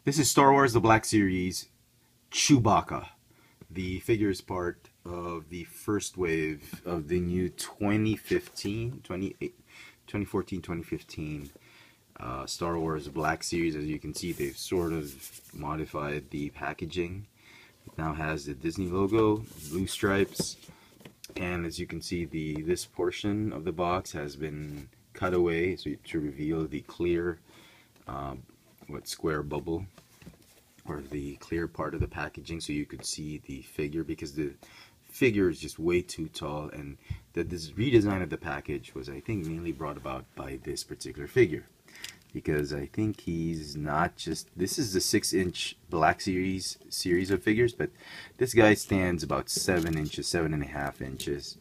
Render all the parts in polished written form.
This is Star Wars The Black Series, Chewbacca. The figure is part of the first wave of the new 2014-2015 Star Wars Black Series. As you can see, they've sort of modified the packaging. It now has the Disney logo, blue stripes, and as you can see, this portion of the box has been cut away to reveal the clear square bubble, or the clear part of the packaging, so you could see the figure, because the figure is just way too tall, and this redesign of the package was, I think, mainly brought about by this particular figure, because I think he's not just, this is the 6-inch Black Series of figures, but this guy stands about 7 inches, 7.5 inches,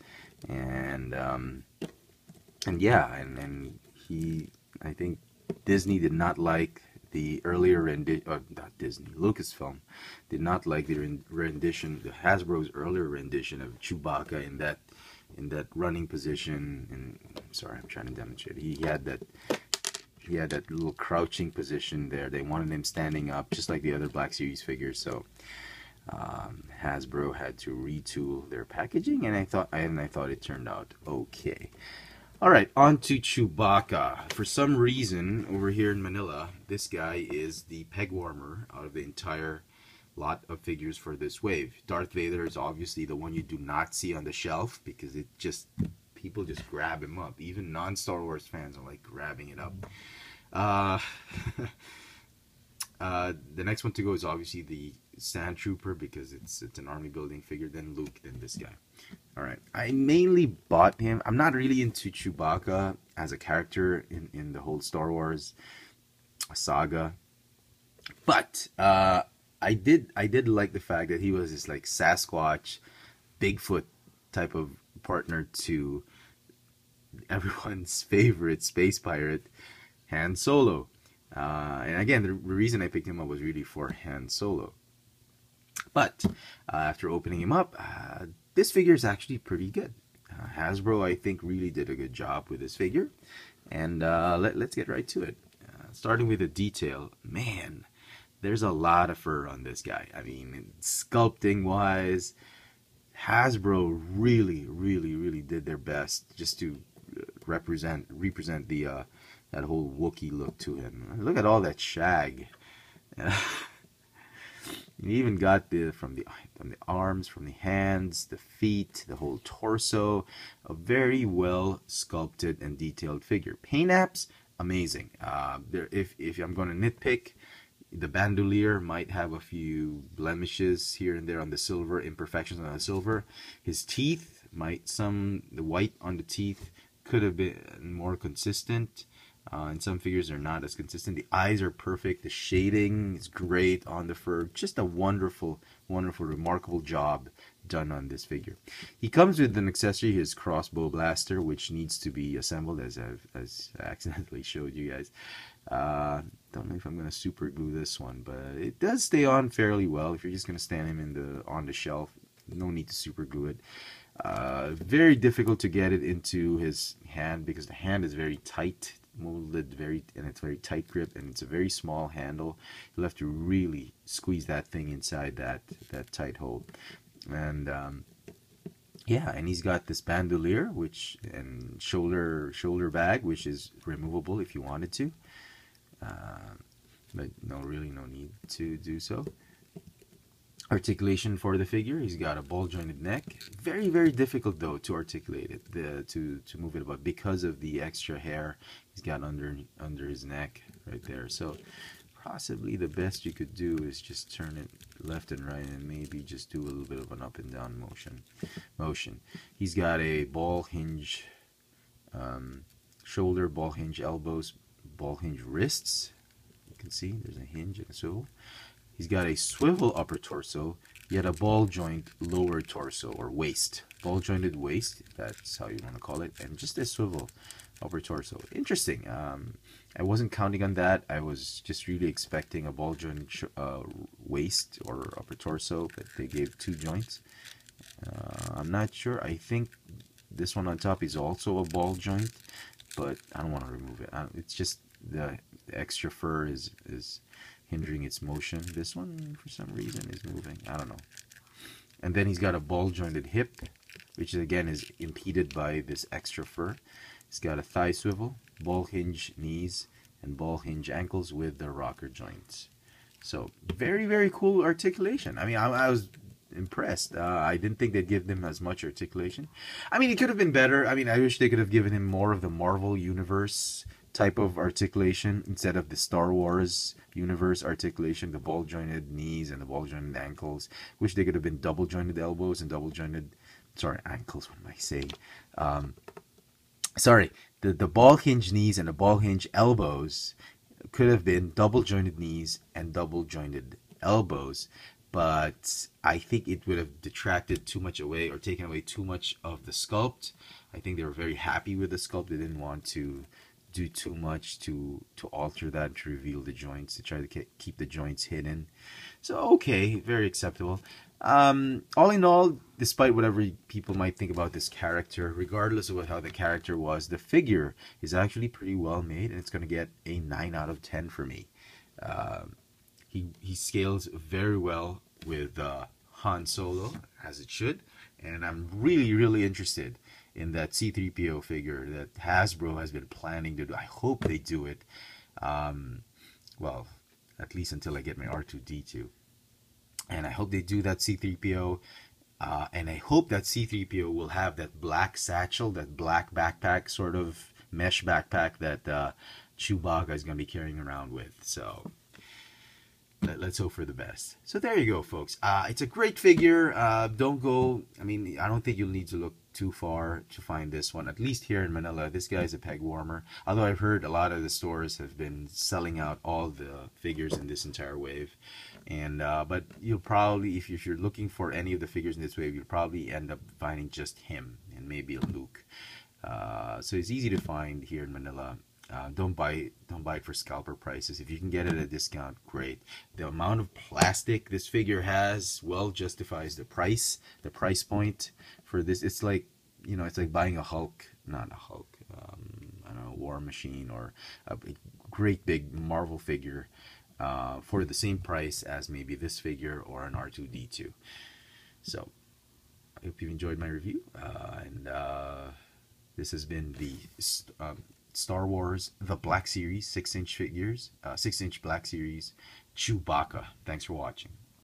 and yeah, and he, I think Disney did not like the earlier rendition, not Disney, Lucasfilm did not like the rendition, the Hasbro's earlier rendition of Chewbacca in that running position. And sorry, I'm trying to demonstrate. He had that little crouching position there. They wanted him standing up, just like the other Black Series figures. So Hasbro had to retool their packaging, and I thought it turned out okay. Alright, on to Chewbacca. For some reason, over here in Manila, this guy is the peg warmer out of the entire lot of figures for this wave. Darth Vader is obviously the one you do not see on the shelf, because people just grab him up. Even non-Star Wars fans are like grabbing it up. The next one to go is obviously the Sand Trooper, because it's an army building figure, then Luke, then this guy. Alright, I mainly bought him. I'm not really into Chewbacca as a character in the whole Star Wars saga, but I did like the fact that he was this like Sasquatch, Bigfoot type of partner to everyone's favorite space pirate, Han Solo. And again, the reason I picked him up was really for Han Solo. But after opening him up, this figure is actually pretty good. Hasbro, I think, really did a good job with this figure. And let's get right to it. Starting with the detail, man, there's a lot of fur on this guy. I mean, sculpting wise, Hasbro really did their best just to represent the that whole Wookiee look to him. Look at all that shag. You even got from the arms, from the hands, the feet, the whole torso. A very well sculpted and detailed figure. Paint apps, amazing. If I'm going to nitpick, the bandolier might have a few blemishes here and there on the silver, imperfections on the silver. His teeth the white on the teeth could have been more consistent. And some figures are not as consistent. The eyes are perfect. The shading is great on the fur. Just a wonderful, remarkable job done on this figure. He comes with an accessory, his crossbow blaster, which needs to be assembled, as I accidentally showed you guys. Don't know if I'm going to super glue this one, but it does stay on fairly well. If you're just going to stand him on the shelf, no need to super glue it. Very difficult to get it into his hand, because the hand is very tight, molded and it's very tight grip, and it's a very small handle. You'll have to really squeeze that thing inside that tight hole. And yeah, and he's got this bandolier, and shoulder bag, which is removable if you wanted to, but no need to do so. Articulation for the figure, he's got a ball jointed neck. Very difficult though to articulate it, to move it about, because of the extra hair he's got under his neck right there. So possibly the best you could do is just turn it left and right, and maybe just do a little bit of an up and down motion. He's got a ball hinge shoulder, ball hinge elbows, ball hinge wrists. You can see there's a hinge and a swivel. He's got a swivel upper torso, yet a ball joint lower torso, or waist. Ball jointed waist, if that's how you want to call it, and just a swivel upper torso. Interesting. I wasn't counting on that. I was just really expecting a ball jointed waist or upper torso, but they gave 2 joints. I'm not sure. I think this one on top is also a ball joint, but I don't want to remove it. It's just the extra fur is hindering its motion. This one, for some reason, is moving. I don't know. And then he's got a ball-jointed hip, which again is impeded by this extra fur. He's got a thigh swivel, ball hinge knees, and ball hinge ankles with the rocker joints. So very, very cool articulation. I mean, I was impressed. I didn't think they'd give him as much articulation. I mean, it could have been better. I mean, I wish they could have given him more of the Marvel Universe type of articulation instead of the Star Wars universe articulation, the ball jointed knees and the ball jointed ankles. Wish they could have been double jointed elbows and double jointed, sorry, ankles, what am I saying? Sorry, the ball hinge knees and the ball hinge elbows could have been double jointed knees and double jointed elbows, but I think it would have detracted too much away or taken away too much of the sculpt. I think they were very happy with the sculpt. They didn't want to do too much to alter that, to reveal the joints, to try to keep the joints hidden. So okay, very acceptable. All in all, despite whatever people might think about this character, regardless of how the character was, the figure is actually pretty well made, and it's going to get a 9 out of 10 for me. He scales very well with Han Solo, as it should, and I'm really, really interested in that C-3PO figure that Hasbro has been planning to do. I hope they do it. Well, at least until I get my R2-D2. And I hope they do that C-3PO. And I hope that C-3PO will have that black satchel, that black backpack, sort of mesh backpack that Chewbacca is going to be carrying around with. So let's hope for the best. So there you go, folks. It's a great figure. Don't go, I mean, I don't think you'll need to look too far to find this one. At least here in Manila, this guy's a peg warmer. Although I've heard a lot of the stores have been selling out all the figures in this entire wave. And but you'll probably, if you're looking for any of the figures in this wave, you'll probably end up finding just him and maybe a Luke. So it's easy to find here in Manila. Don't buy it for scalper prices. If you can get it at a discount, great. The amount of plastic this figure has well justifies the price point for this. It's like, you know, it's like buying a Hulk, not a Hulk, I don't know, War Machine or a great big Marvel figure for the same price as maybe this figure or an R2-D2. So I hope you enjoyed my review, and this has been the Star Wars The Black Series 6-inch figures, 6-inch Black Series Chewbacca. Thanks for watching.